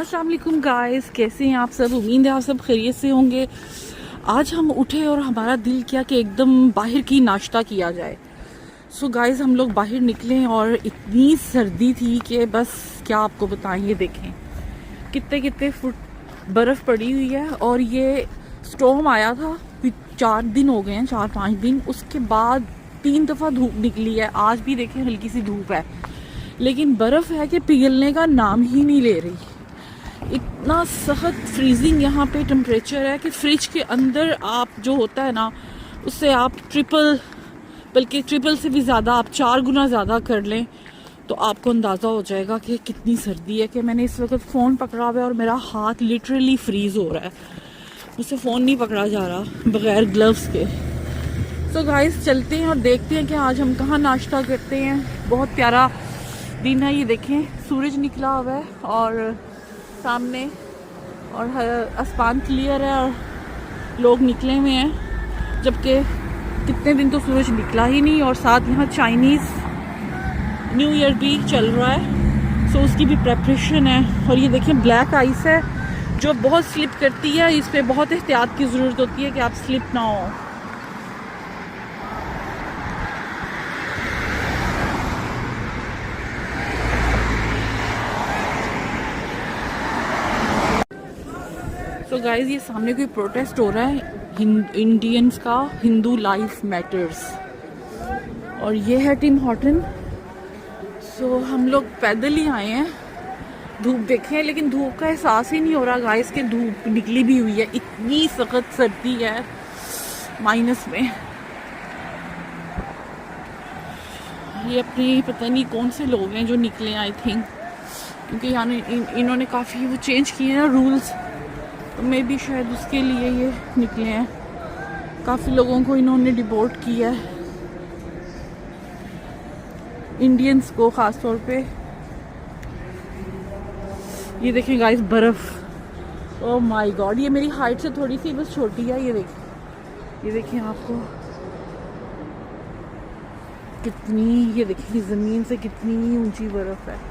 अस्सलाम वालेकुम गाइस, कैसे हैं आप सब। उम्मीद है आप सब खैरियत से होंगे। आज हम उठे और हमारा दिल किया कि एकदम बाहर की नाश्ता किया जाए। सो गाइस हम लोग बाहर निकले और इतनी सर्दी थी कि बस क्या आपको बताएं। ये देखें कितने कितने फुट बर्फ़ पड़ी हुई है। और ये स्टॉर्म आया था, 4 दिन हो गए हैं, 4-5 दिन। उसके बाद 3 दफ़ा धूप निकली है। आज भी देखें हल्की सी धूप है, लेकिन बर्फ़ है कि पिघलने का नाम ही नहीं ले रही। इतना सख्त फ्रीजिंग यहाँ पे टेम्परेचर है कि फ्रिज के अंदर आप जो होता है ना, उससे आप बल्कि ट्रिपल से भी ज़्यादा, आप 4 गुना ज़्यादा कर लें तो आपको अंदाज़ा हो जाएगा कि कितनी सर्दी है। कि मैंने इस वक्त फ़ोन पकड़ा हुआ है और मेरा हाथ लिटरली फ्रीज़ हो रहा है। मुझसे फ़ोन नहीं पकड़ा जा रहा बग़ैर ग्लव्स के। तो गाइस चलते हैं और देखते हैं कि आज हम कहाँ नाश्ता करते हैं। बहुत प्यारा दिन है, ये देखें सूरज निकला हुआ है और सामने, और आसमान क्लियर है और लोग निकले हुए हैं, जबकि कितने दिन तो सूरज निकला ही नहीं। और साथ यहाँ चाइनीज़ न्यू ईयर भी चल रहा है, सो उसकी भी प्रेपरेशन है। और ये देखिए ब्लैक आइस है जो बहुत स्लिप करती है। इस पर बहुत एहतियात की ज़रूरत होती है कि आप स्लिप ना हो। तो गाइज ये सामने कोई प्रोटेस्ट हो रहा है इंडियंस का, हिंदू लाइफ मैटर्स। और ये है टिम हॉर्टन। सो हम लोग पैदल ही आए हैं। धूप देखें, लेकिन धूप का एहसास ही नहीं हो रहा गाइस कि धूप निकली भी हुई है। इतनी सख्त सर्दी है, माइनस में। ये अपनी पता नहीं कौन से लोग हैं जो निकले, आई थिंक, क्योंकि यहाँ इन्होंने काफ़ी वो चेंज किए हैं रूल्स, तो मे भी शायद उसके लिए ये निकले हैं। काफ़ी लोगों को इन्होंने डिपोर्ट किया है, इंडियंस को ख़ास तौर पे। ये देखें गाइस बर्फ़, ओह माय गॉड, ये मेरी हाइट से थोड़ी सी बस छोटी है। ये देखें आपको कितनी, ये देखिए ज़मीन से कितनी ऊंची बर्फ़ है।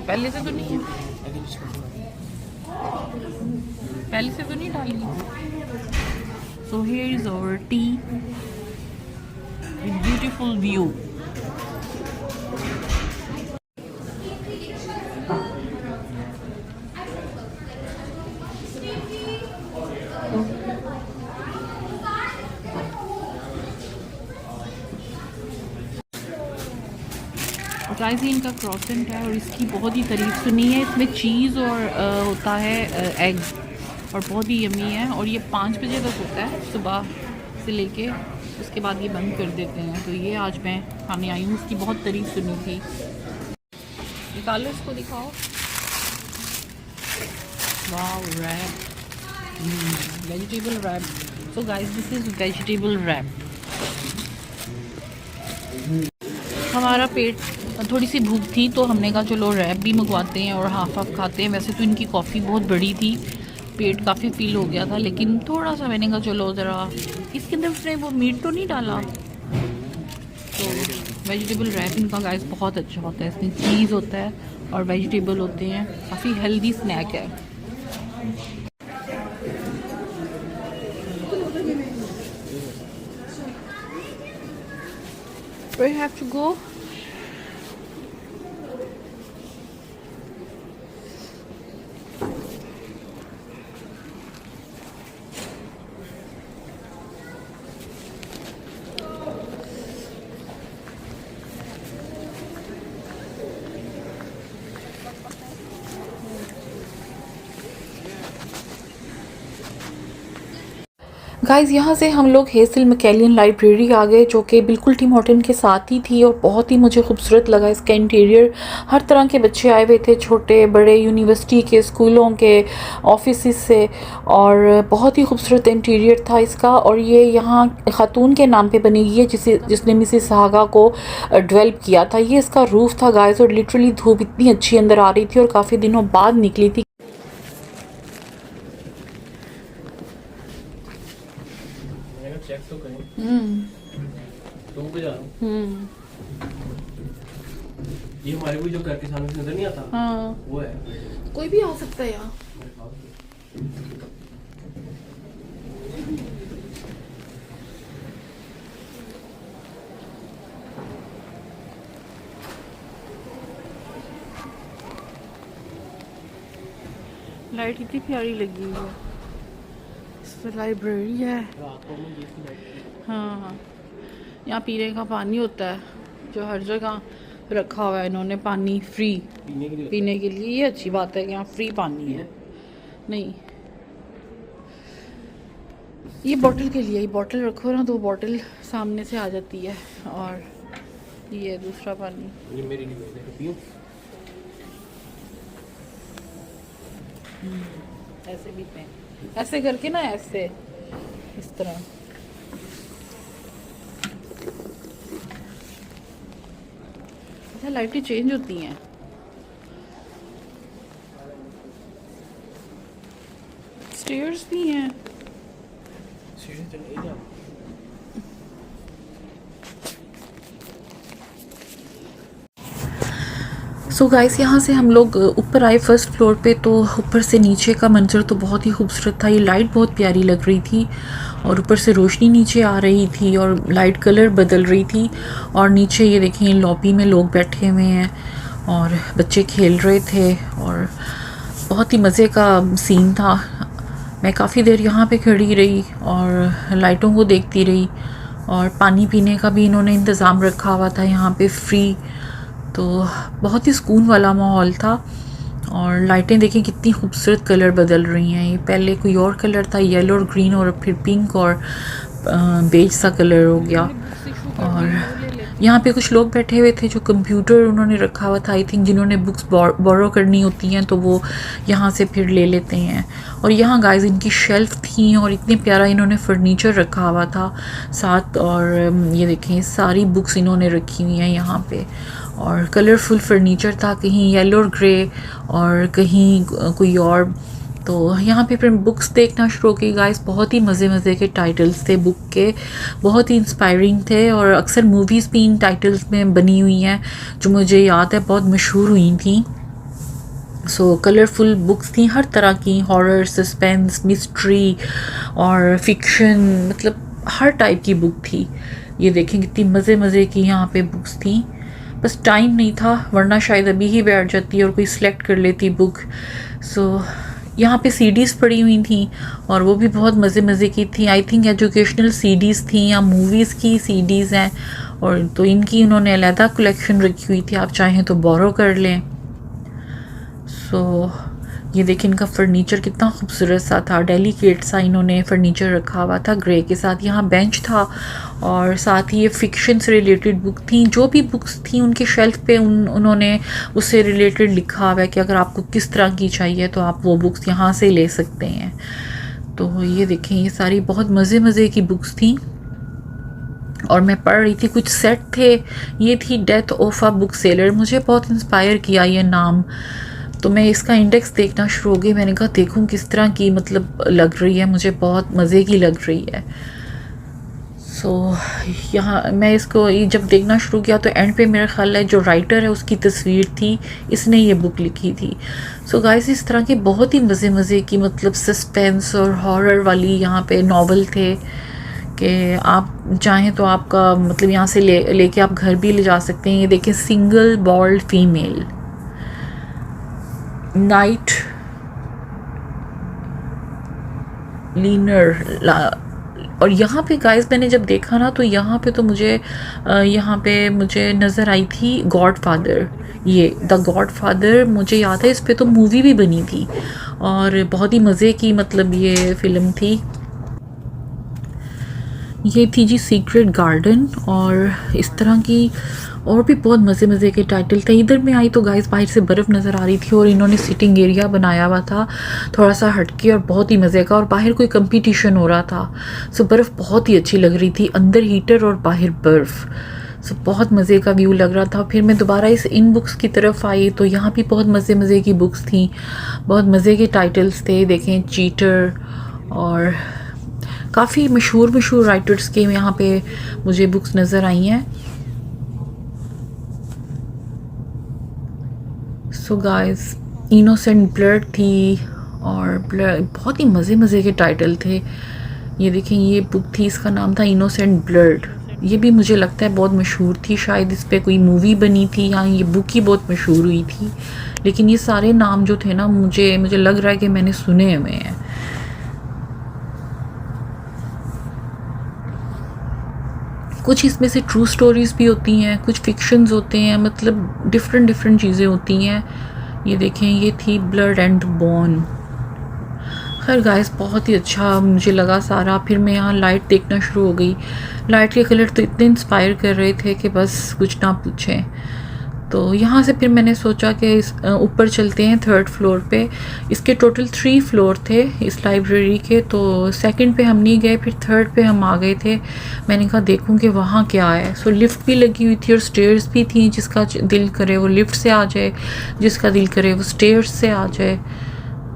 पहले से तो नहीं है, पहले से तो नहीं डाली। So here is our tea with beautiful view. Guys ये इनका क्रॉसेंट है और इसकी बहुत ही तारीफ सुनी है। इसमें चीज़ और होता है एग, और बहुत ही यमी है। और ये 5 बजे तक होता है सुबह से लेके, उसके बाद ये बंद कर देते हैं। तो ये आज मैं खाने आई हूँ, इसकी बहुत तारीफ सुनी थी। निकालो इसको, दिखाओ। Wow, wrap, vegetable wrap. So guys this is vegetable wrap. हमारा पेट, थोड़ी सी भूख थी तो हमने कहा चलो रैप भी मंगवाते हैं और हाफ हाफ खाते हैं। वैसे तो इनकी कॉफ़ी बहुत बड़ी थी, पेट काफ़ी फील हो गया था, लेकिन थोड़ा सा मैंने कहा चलो ज़रा, इसके अंदर उसने वो मीट तो नहीं डाला। तो वेजिटेबल रैप इनका गाइस बहुत अच्छा होता है। इसमें चीज़ होता है और वेजिटेबल होते हैं, काफ़ी हेल्दी स्नैक है। We have to go. Guys यहाँ से हम लोग हेज़ल मैकेलियन लाइब्रेरी आ गए, जो कि बिल्कुल टिम हॉर्टन के साथ ही थी और बहुत ही मुझे खूबसूरत लगा इसका इंटीरियर। हर तरह के बच्चे आए हुए थे, छोटे बड़े, यूनिवर्सिटी के, स्कूलों के, ऑफिस से, और बहुत ही खूबसूरत इंटीरियर था इसका। और ये यहाँ खातून के नाम पे बनी हुई है जिसने मिसिस सागा को डेवलप किया था। ये इसका रूफ था गाइज़, और लिटरली धूप इतनी अच्छी अंदर आ रही थी और काफ़ी दिनों बाद निकली थी। चेक तो करें। तो ऊपर जा रहा हूँ। ये हमारे को जो घर के सामने से नजर नहीं आता, हाँ, वो है। कोई भी आ सकता है यहाँ। लाइट इतनी प्यारी लगी हुई है। लाइब्रेरी है। हाँ, यहाँ पीने का पानी होता है जो हर जगह रखा हुआ है इन्होंने, पानी फ्री पीने के लिए। ये अच्छी बात है कि यहाँ फ्री पानी है। नहीं, ये बॉटल के लिए, ये बॉटल रखो ना तो बॉटल सामने से आ जाती है। और ये दूसरा पानी, ये मेरी लिए ऐसे भी पे ऐसे करके ना, ऐसे इस तरह। अच्छा, लाइटें चेंज होती हैं। स्टेयर्स भी हैं। सो गाइस, यहाँ से हम लोग ऊपर आए फर्स्ट फ्लोर पे। तो ऊपर से नीचे का मंजर तो बहुत ही खूबसूरत था। ये लाइट बहुत प्यारी लग रही थी और ऊपर से रोशनी नीचे आ रही थी और लाइट कलर बदल रही थी। और नीचे ये देखें, लॉबी में लोग बैठे हुए हैं और बच्चे खेल रहे थे और बहुत ही मज़े का सीन था। मैं काफ़ी देर यहाँ पे खड़ी रही और लाइटों को देखती रही। और पानी पीने का भी इन्होंने इंतज़ाम रखा हुआ था यहाँ पे फ्री। तो बहुत ही सुकून वाला माहौल था। और लाइटें देखें कितनी खूबसूरत कलर बदल रही हैं। ये पहले कोई और कलर था, येलो और ग्रीन, और फिर पिंक और बेज सा कलर हो गया। और यहाँ पे कुछ लोग बैठे हुए थे जो कंप्यूटर उन्होंने रखा हुआ था, आई थिंक, जिन्होंने बुक्स बोरो करनी होती हैं तो वो यहाँ से फिर ले लेते हैं। और यहाँ गाइस इनकी शेल्फ थी और इतने प्यारा इन्होंने फर्नीचर रखा हुआ था साथ। और ये देखें, सारी बुक्स इन्होंने रखी हुई हैं यहाँ पे। और कलरफुल फर्नीचर था, कहीं येलो और ग्रे और कहीं कोई और। तो यहाँ पे फिर बुक्स देखना शुरू हो गई गाइस। बहुत ही मज़े के टाइटल्स थे बुक के, बहुत ही इंस्पायरिंग थे। और अक्सर मूवीज़ भी इन टाइटल्स में बनी हुई हैं जो मुझे याद है बहुत मशहूर हुई थी। सो कलरफुल बुक्स थी हर तरह की, हॉरर, सस्पेंस, मिस्ट्री और फिक्शन, मतलब हर टाइप की बुक थी। ये देखें कितनी मज़े की यहाँ पे बुक्स थी। बस टाइम नहीं था, वरना शायद अभी ही बैठ जाती और कोई सिलेक्ट कर लेती बुक। सो यहाँ पे सीडीज़ पड़ी हुई थी और वो भी बहुत मज़े की थी। आई थिंक एजुकेशनल सीडीज़ थी या मूवीज़ की सीडीज़ हैं। और तो इनकी उन्होंने अलहदा कलेक्शन रखी हुई थी, आप चाहें तो बोरो कर लें। सो ये देखिए, इनका फर्नीचर कितना खूबसूरत सा था, डेलिकेट सा इन्होंने फर्नीचर रखा हुआ था ग्रे के साथ। यहाँ बेंच था और साथ ही ये फिक्शन से रिलेटेड बुक थी। जो भी बुक्स थी उनके शेल्फ पे उन्होंने उससे रिलेटेड लिखा हुआ है कि अगर आपको किस तरह की चाहिए तो आप वो बुक्स यहाँ से ले सकते हैं। तो ये देखें, ये सारी बहुत मज़े की बुक्स थी और मैं पढ़ रही थी। कुछ सेट थे, ये थी death of a book seller, मुझे बहुत इंस्पायर किया ये नाम। तो मैं इसका इंडेक्स देखना शुरू हो गई। मैंने कहा देखूं किस तरह की मतलब लग रही है, मुझे बहुत मज़े की लग रही है। सो यहाँ मैं इसको जब देखना शुरू किया तो एंड पे मेरा ख्याल है जो राइटर है उसकी तस्वीर थी, इसने ये बुक लिखी थी। सो गाइस, इस तरह के बहुत ही मज़े की मतलब सस्पेंस और हॉरर वाली यहाँ पे नावल थे कि आप चाहें तो आपका मतलब यहाँ से लेके आप घर भी ले जा सकते हैं। ये देखें, single bold female, night liner. और यहाँ पे गाइस मैंने जब देखा ना तो यहाँ पे तो मुझे नज़र आई थी गॉड फादर। ये द गॉड फादर मुझे याद है, इस पे तो मूवी भी बनी थी और बहुत ही मज़े की मतलब ये फ़िल्म थी। ये थी जी सीक्रेट गार्डन, और इस तरह की और भी बहुत मज़े मज़े के टाइटल थे। इधर में आई तो गाइस बाहर से बर्फ़ नज़र आ रही थी और इन्होंने सिटिंग एरिया बनाया हुआ था थोड़ा सा हटके और बहुत ही मज़े का, और बाहर कोई कंपटीशन हो रहा था। सो बर्फ़ बहुत ही अच्छी लग रही थी, अंदर हीटर और बाहर बर्फ़। सो बहुत मज़े का व्यू लग रहा था। फिर मैं दोबारा इस इन बुक्स की तरफ आई तो यहाँ भी बहुत मज़े मज़े की बुक्स थी, बहुत मज़े के टाइटल्स थे। देखें चीटर, और काफ़ी मशहूर राइटर्स के यहाँ पे मुझे बुक्स नज़र आई हैं। सो गाइस इनोसेंट ब्लड थी, और बहुत ही मज़े के टाइटल थे। ये देखें ये बुक थी, इसका नाम था इनोसेंट ब्लड। ये भी मुझे लगता है बहुत मशहूर थी, शायद इस पे कोई मूवी बनी थी या ये बुक ही बहुत मशहूर हुई थी। लेकिन ये सारे नाम जो थे ना मुझे लग रहा है कि मैंने सुने हुए हैं। कुछ इसमें से ट्रू स्टोरीज़ भी होती हैं, कुछ फिक्शंस होते हैं, मतलब डिफरेंट चीज़ें होती हैं। ये देखें ये थी ब्लड एंड बोन। खैर गाइस बहुत ही अच्छा मुझे लगा सारा। फिर मैं यहाँ लाइट देखना शुरू हो गई। लाइट के कलर तो इतने इंस्पायर कर रहे थे कि बस कुछ ना पूछें। तो यहाँ से फिर मैंने सोचा कि इस ऊपर चलते हैं 3rd फ्लोर पे। इसके टोटल 3 फ्लोर थे इस लाइब्रेरी के, तो 2nd पे हम नहीं गए, फिर 3rd पे हम आ गए थे। मैंने कहा देखूँ कि वहाँ क्या है। सो लिफ्ट भी लगी हुई थी और स्टेयर्स भी थी, जिसका दिल करे वो लिफ्ट से आ जाए, जिसका दिल करे वो स्टेयर्स से आ जाए।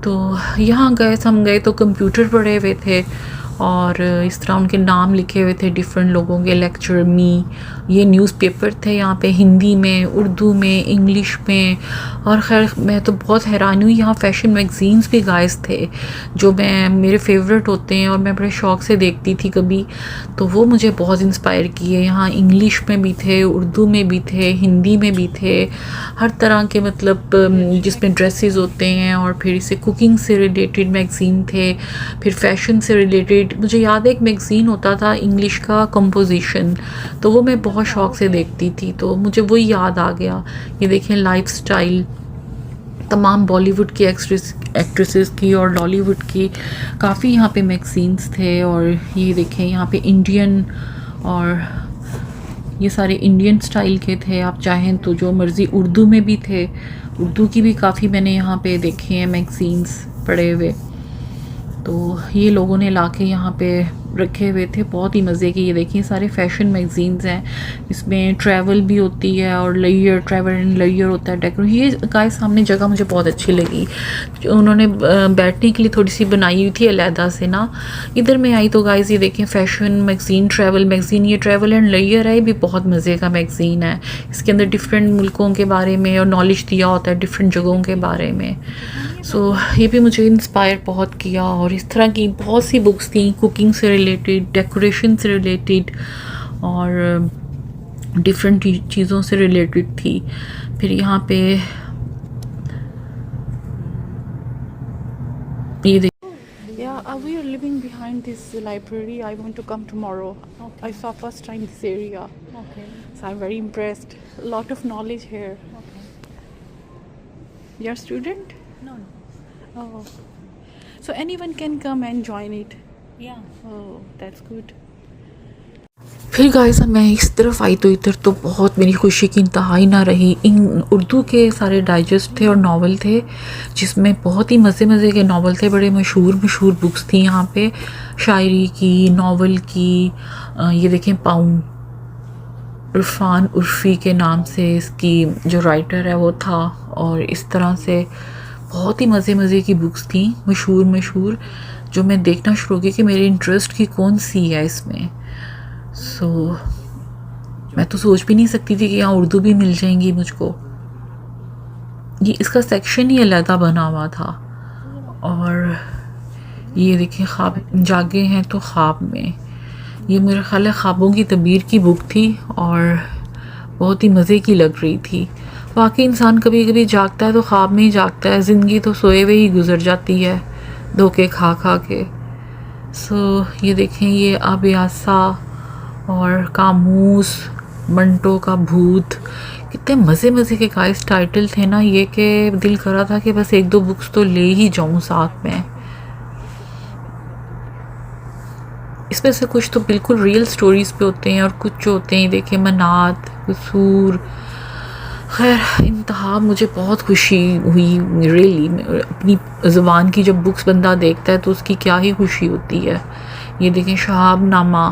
तो यहाँ हम गए तो कंप्यूटर पड़े हुए थे और इस तरह उनके नाम लिखे हुए थे डिफरेंट लोगों के, लेक्चर मी। ये न्यूज़पेपर थे यहाँ पे हिंदी में, उर्दू में, इंग्लिश में। और खैर मैं तो बहुत हैरान हुई, यहाँ फ़ैशन मैगज़ीन्स भी गाइस थे जो मेरे फेवरेट होते हैं और मैं बड़े शौक़ से देखती थी कभी, तो वो मुझे बहुत इंस्पायर किए। यहाँ इंग्लिश में भी थे, उर्दू में भी थे, हिंदी में भी थे, हर तरह के, मतलब जिसमें ड्रेसेस होते हैं। और फिर इसे कुकिंग से रिलेटेड मैगज़ीन थे, फिर फैशन से रिलेटेड। मुझे याद है एक मैगज़ीन होता था इंग्लिश का, कंपोजिशन, तो वो मैं बहुत शौक़ से देखती थी, तो मुझे वही याद आ गया। ये देखें लाइफस्टाइल, तमाम बॉलीवुड की एक्ट्रेसेस की और लॉलीवुड की काफ़ी यहाँ पे मैगज़ीन्स थे। और ये देखें यहाँ पे इंडियन, और ये सारे इंडियन स्टाइल के थे। आप चाहें तो जो मर्ज़ी, उर्दू में भी थे, उर्दू की भी काफ़ी मैंने यहाँ पे देखे हैं मैगज़ीन्स पड़े हुए। तो ये लोगों ने लाके यहाँ पे रखे हुए थे, बहुत ही मज़े के। ये देखिए सारे फैशन मैगज़ीन्स हैं, इसमें ट्रैवल भी होती है और ट्रैवल एंड लेयर होता है, डेकोरेशन। ये गाइस सामने जगह मुझे बहुत अच्छी लगी, उन्होंने बैठने के लिए थोड़ी सी बनाई हुई थी अलहदा से ना। इधर में आई तो गाइस ये देखें फैशन मैगज़ीन, ट्रैवल मैगज़ीन। ये ट्रैवल एंड लेयर है, ये भी बहुत मज़े का मैगज़ीन है। इसके अंदर डिफरेंट मुल्कों के बारे में और नॉलेज दिया होता है, डिफरेंट जगहों के बारे में। सो ये भी मुझे इंस्पायर बहुत किया। और इस तरह की बहुत सी बुक्स थी, कुकिंग से रिलेटेड, डेकोरेशन से रिलेटेड और डिफरेंट चीज़ों से रिलेटेड थी। फिर यहाँ पे ये Yeah, we are living behind this library. I want to come tomorrow. Okay. I saw first time this area. Okay. So I'm very impressed. A lot of knowledge here. Okay. You're a student? No. Oh. So anyone can come and join it? Yeah. Oh, that's good. फिर guys मैं इस तरफ आई तो इधर तो बहुत मेरी खुशी की इंतहा ही ना रही। इन उर्दू के सारे डाइजेस्ट थे और नावल थे, जिसमें बहुत ही मज़े के नावल थे। बड़े मशहूर बुक्स थी यहाँ पे, शायरी की, नावल की। ये देखें पाऊँ, इरफान उर्फ़ी के नाम से इसकी जो राइटर है वो था। और इस तरह से बहुत ही मज़े की बुक्स थी, मशहूर, जो मैं देखना शुरू हो गई कि मेरे इंटरेस्ट की कौन सी है इसमें। सो मैं तो सोच भी नहीं सकती थी कि यहाँ उर्दू भी मिल जाएंगी मुझको। ये इसका सेक्शन ही अलग बना हुआ था। और ये देखिए ख्वाब जागे हैं तो ख्वाब में, ये मेरे ख्याल है ख्वाबों की तबीर की बुक थी और बहुत ही मज़े की लग रही थी। वाकई इंसान कभी कभी जागता है तो ख्वाब में ही जागता है, ज़िंदगी तो सोए हुए ही गुजर जाती है धोखे खा के। सो ये देखें ये आबियासा और कामूस, मंटो का भूत, कितने मज़े के गाइस टाइटल थे ना ये, कि दिल करा था कि बस 1-2 बुक्स तो ले ही जाऊं साथ में। इसमें से कुछ तो बिल्कुल रियल स्टोरीज़ पे होते हैं और कुछ जो होते हैं देखें मनात, कसूर। खैर इंतहा मुझे बहुत खुशी हुई रियली। अपनी ज़ुबान की जब बुक्स बंदा देखता है तो उसकी क्या ही खुशी होती है। ये देखें शहाब नामा,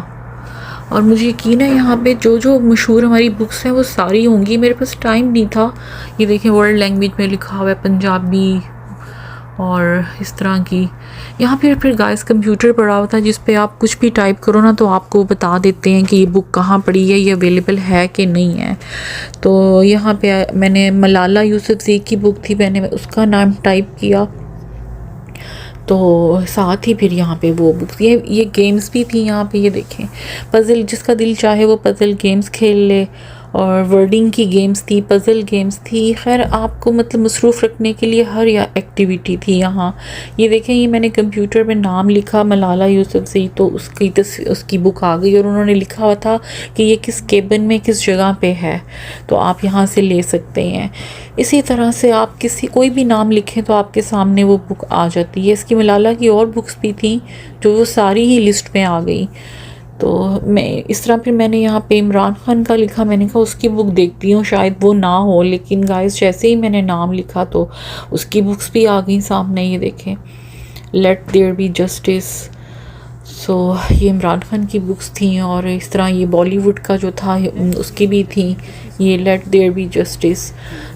और मुझे यकीन है यहाँ पे जो जो मशहूर हमारी बुक्स हैं वो सारी होंगी। मेरे पास टाइम नहीं था। ये देखें वर्ल्ड लैंग्वेज में लिखा हुआ है पंजाबी और इस तरह की। यहाँ पे फिर गाइस कंप्यूटर पड़ा हुआ था जिस पे आप कुछ भी टाइप करो ना तो आपको बता देते हैं कि ये बुक कहाँ पड़ी है, ये अवेलेबल है कि नहीं है। तो यहाँ पे मैंने मलाला यूसुफज़ई की बुक थी, मैंने उसका नाम टाइप किया तो साथ ही फिर यहाँ पे वो बुक्स, ये गेम्स भी थी यहाँ पे। ये देखें पज़ल, जिसका दिल चाहे वो पज़ल गेम्स खेल ले, और वर्डिंग की गेम्स थी, पज़ल गेम्स थी। खैर आपको मतलब मसरूफ़ रखने के लिए हर या एक्टिविटी थी यहाँ। ये देखें ये मैंने कंप्यूटर में नाम लिखा मलाला यूसुफज़ई तो उसकी बुक आ गई और उन्होंने लिखा हुआ था कि ये किस केबिन में किस जगह पे है, तो आप यहाँ से ले सकते हैं। इसी तरह से आप कोई भी नाम लिखें तो आपके सामने वो बुक आ जाती है। इसकी मलाला की और बुक्स भी थी जो वो सारी ही लिस्ट में आ गई। तो मैं इस तरह फिर मैंने यहाँ पे इमरान खान का लिखा, मैंने कहा उसकी बुक देखती हूँ शायद वो ना हो, लेकिन गाइस जैसे ही मैंने नाम लिखा तो उसकी बुक्स भी आ गई सामने। ये देखें लेट देयर बी जस्टिस, सो ये इमरान खान की बुक्स थी। और इस तरह ये बॉलीवुड का जो था उसकी भी थी, ये लेट देयर बी जस्टिस।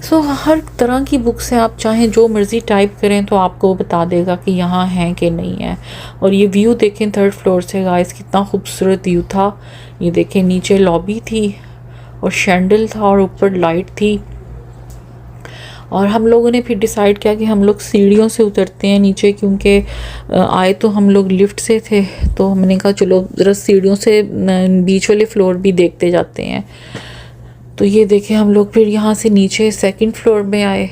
सो हर तरह की बुक्स हैं, आप चाहें जो मर्ज़ी टाइप करें तो आपको बता देगा कि यहाँ है कि नहीं है। और ये व्यू देखें 3rd फ्लोर से गाइस, कितना खूबसूरत व्यू था। ये देखें नीचे लॉबी थी और शैंडल था और ऊपर लाइट थी। और हम लोगों ने फिर डिसाइड किया कि हम लोग सीढ़ियों से उतरते हैं नीचे, क्योंकि आए तो हम लोग लिफ्ट से थे, तो हमने कहा चलो ज़रा सीढ़ियों से बीच वाले फ्लोर भी देखते जाते हैं। तो ये देखें हम लोग फिर यहाँ से नीचे 2nd फ्लोर में आए,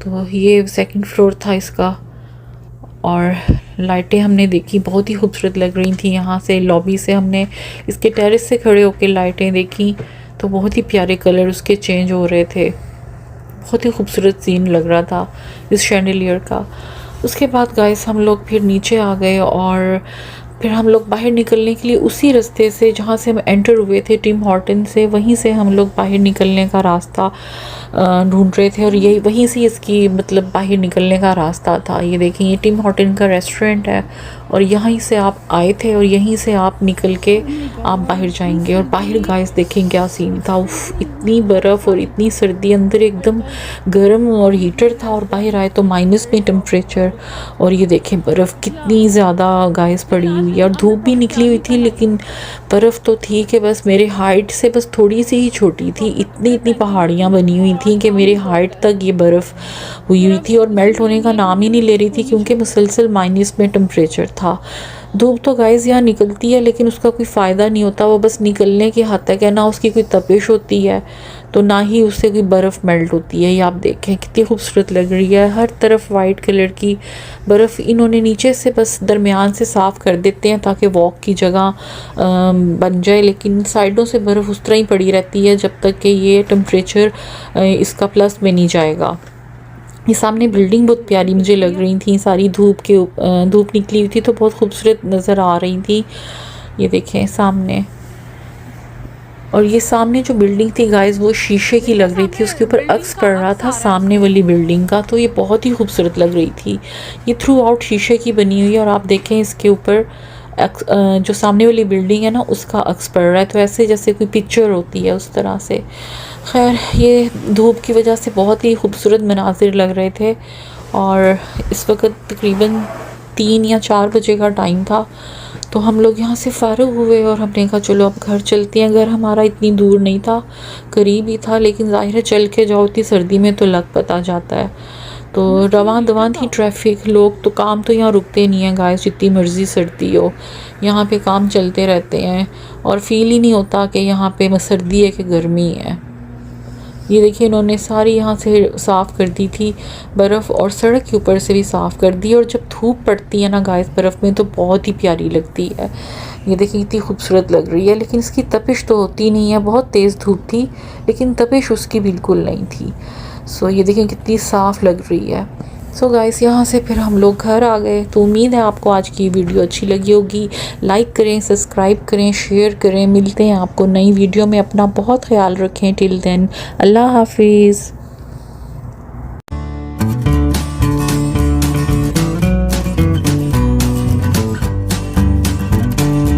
तो ये 2nd फ्लोर था इसका। और लाइटें हमने देखी, बहुत ही खूबसूरत लग रही थी। यहाँ से लॉबी से हमने इसके टेरेस से खड़े होकर लाइटें देखी तो बहुत ही प्यारे कलर उसके चेंज हो रहे थे, बहुत ही खूबसूरत सीन लग रहा था इस शैंडलियर का। उसके बाद गाइस हम लोग फिर नीचे आ गए और फिर हम लोग बाहर निकलने के लिए उसी रास्ते से जहाँ से हम एंटर हुए थे टिम हॉर्टन से, वहीं से हम लोग बाहर निकलने का रास्ता ढूंढ रहे थे। और यही वहीं से इसकी मतलब बाहर निकलने का रास्ता था। ये देखें ये टिम हॉर्टन का रेस्टोरेंट है और यहीं से आप आए थे और यहीं से आप निकल के आप बाहर जाएंगे। और बाहर गाइस देखें क्या सीन था, उफ इतनी बर्फ़ और इतनी सर्दी, अंदर एकदम गर्म और हीटर था और बाहर आए तो माइनस में टेम्परेचर। और ये देखें बर्फ़ कितनी ज़्यादा गाइस पड़ी हुई है और धूप भी निकली हुई थी, लेकिन बर्फ़ तो थी कि बस मेरे हाइट से बस थोड़ी सी ही छोटी थी। इतनी पहाड़ियाँ बनी हुई थी कि मेरी हाइट तक ये बर्फ़ हुई थी और मेल्ट होने का नाम ही नहीं ले रही थी, क्योंकि मुसलसल माइनस में टेम्परेचर था। धूप तो गाइस यहाँ निकलती है लेकिन उसका कोई फ़ायदा नहीं होता, वो बस निकलने की हद तक है, ना उसकी कोई तपिश होती है तो ना ही उससे कोई बर्फ़ मेल्ट होती है। ये आप देखें कितनी खूबसूरत लग रही है, हर तरफ वाइट कलर की बर्फ़ इन्होंने नीचे से बस दरमियान से साफ़ कर देते हैं ताकि वॉक की जगह बन जाए, लेकिन साइडों से बर्फ़ उस तरह ही पड़ी रहती है जब तक कि ये टेम्परेचर इसका प्लस में नहीं जाएगा। ये सामने बिल्डिंग बहुत प्यारी मुझे लग रही थी, सारी धूप निकली हुई थी तो बहुत खूबसूरत नज़र आ रही थी। ये देखें सामने, और ये सामने जो बिल्डिंग थी गाइस वो शीशे की लग रही थी, उसके ऊपर अक्स पड़ रहा था सामने वाली बिल्डिंग का, तो ये बहुत ही खूबसूरत लग रही थी। ये थ्रू आउट शीशे की बनी हुई है और आप देखें इसके ऊपर जो सामने वाली बिल्डिंग है ना उसका अक्स पड़ रहा है, तो ऐसे जैसे कोई पिक्चर होती है उस तरह से। खैर ये धूप की वजह से बहुत ही खूबसूरत मनाजिर लग रहे थे और इस वक्त तकरीबन 3 या 4 बजे का टाइम था। तो हम लोग यहाँ से फ़ारिग हुए और हमने कहा चलो अब घर चलते हैं। घर हमारा इतनी दूर नहीं था, करीब ही था, लेकिन ज़ाहिर है चल के जाओ इतनी सर्दी में तो लग पता जाता है। तो रवां दवां थी ट्रैफिक, लोग तो काम तो यहाँ रुकते नहीं हैं गाइस, जितनी मर्ज़ी सर्दी हो यहाँ पे काम चलते रहते हैं और फ़ील ही नहीं होता कि यहाँ पे सर्दी है कि गर्मी है। ये देखिए इन्होंने सारी यहाँ से साफ़ कर दी थी बर्फ़ और सड़क के ऊपर से भी साफ़ कर दी। और जब धूप पड़ती है ना गाइस बर्फ़ में तो बहुत ही प्यारी लगती है। ये देखिए इतनी खूबसूरत लग रही है, लेकिन इसकी तपिश तो होती नहीं है, बहुत तेज़ धूप थी लेकिन तपिश उसकी बिल्कुल नहीं थी। सो ये देखिए कितनी साफ़ लग रही है। सो गाइस यहाँ से फिर हम लोग घर आ गए। तो उम्मीद है आपको आज की वीडियो अच्छी लगी होगी। लाइक करें, सब्सक्राइब करें, शेयर करें। मिलते हैं आपको नई वीडियो में। अपना बहुत ख्याल रखें। टिल देन अल्लाह हाफिज़।